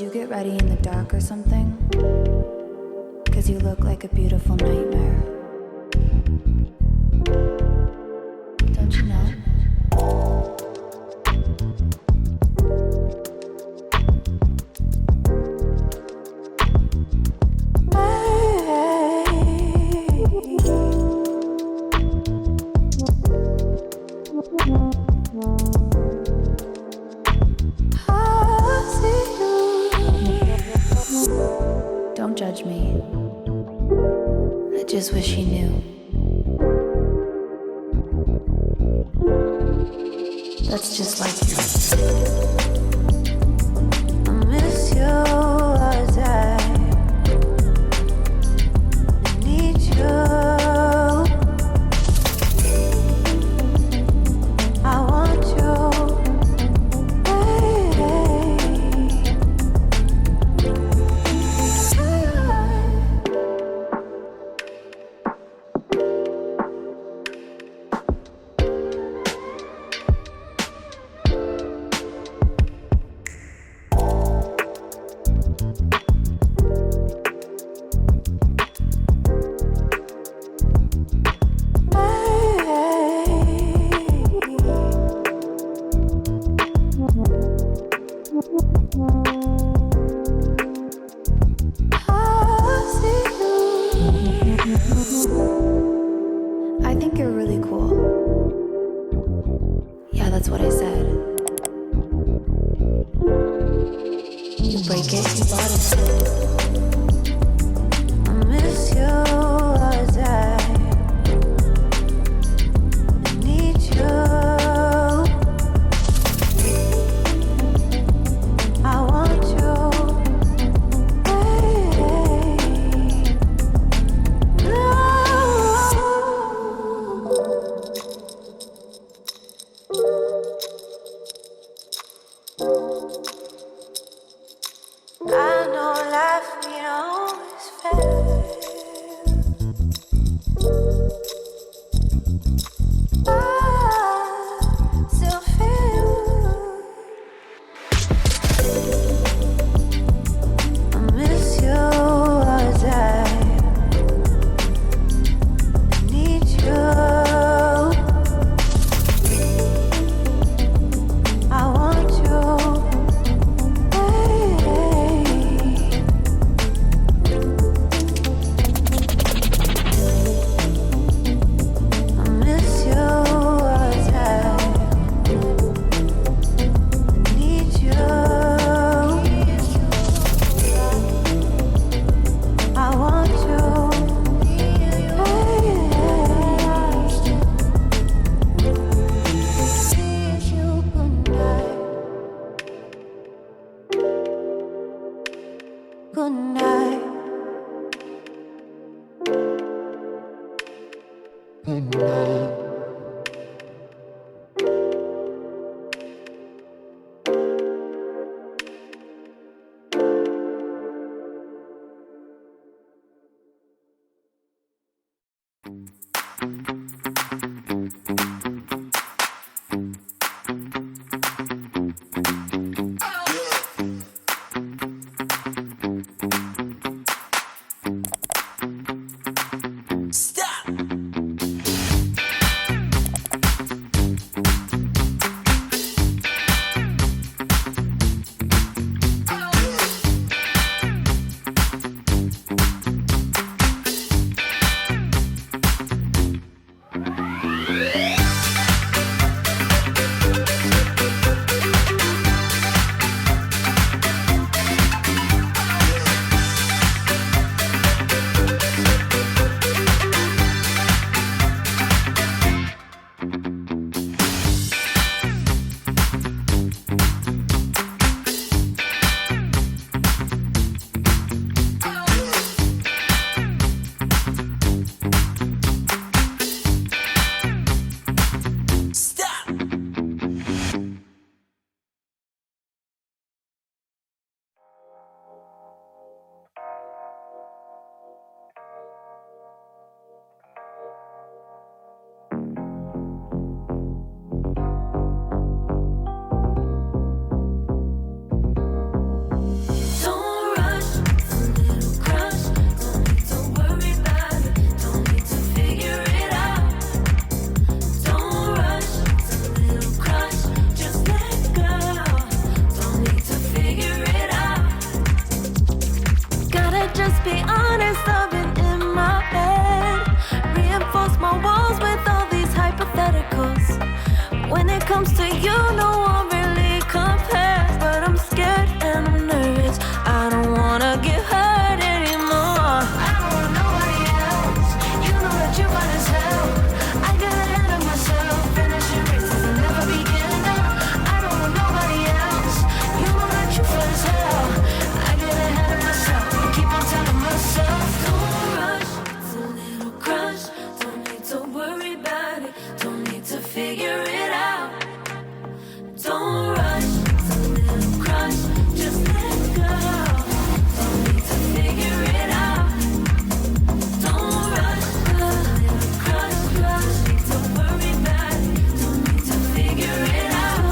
you get ready in the dark or something? 'Cause you look like a beautiful nightmare. Don't you know? Don't judge me. I just wish he knew. That's just like you. I miss you as I need you. I want you. I think you're really cool. Yeah, that's what I said. You break it, you bought it. I miss you as I need you. I want you. I know life ain't always fair. I still feel I miss you as I need you. I want you. Good night. Good night. comes to you, no one really compares. But I'm scared and I'm nervous. I don't wanna get hurt anymore. I don't want nobody else. You know that you're fine as hell. I got ahead of myself, finishing races and never begin. I don't want nobody else. You know that you're fine as hell. I get ahead of myself, keep on telling myself, don't rush, it's a little crush. Don't need to worry about it, don't need to figure it out. Don't rush, it's a little crush, just let go. Don't need to figure it out. Don't rush, a little crush, need to worry about it. Don't need to figure it out.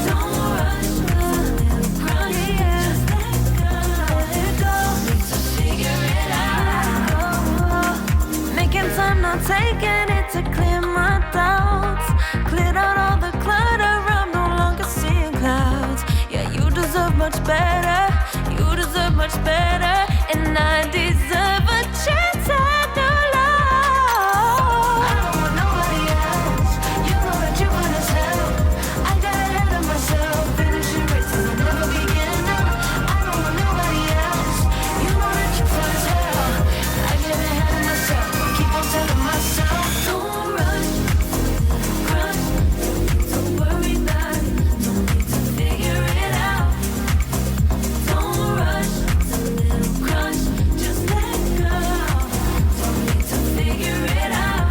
Don't rush, a little crush, just let go. Need to figure it out. Making time, not taking it to clear my doubts. Cleared out all the clutter, I'm no longer seeing clouds. Yeah, you deserve much better. You deserve much better. And I deserve a chance at new love. I don't want nobody else. You know that you're fine as hell. I got ahead of myself, finishing races and never begin. I don't want nobody else. You know that you're fine as hell. I get ahead of myself, keep on telling myself, don't rush, crush. Don't worry about it, don't need to figure it out. Don't rush, it's a little crush, just let go. Don't need to figure it out.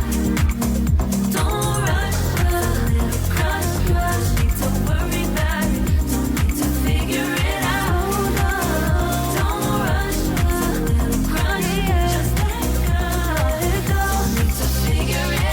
Don't rush, a little crush, need to worry about it. Don't need to figure it out. Don't rush, a little crush, just let go. Don't need to figure it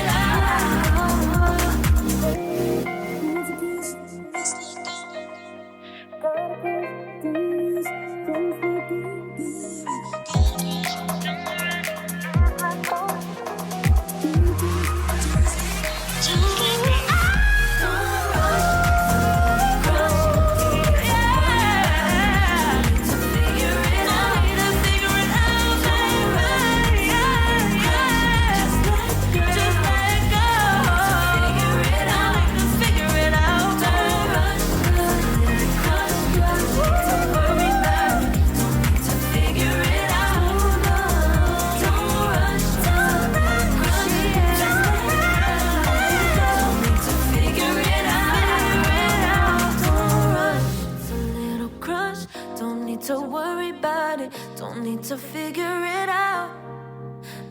to worry about it, don't need to figure it out.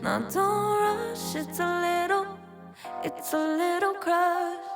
Now don't rush, it's a little crush.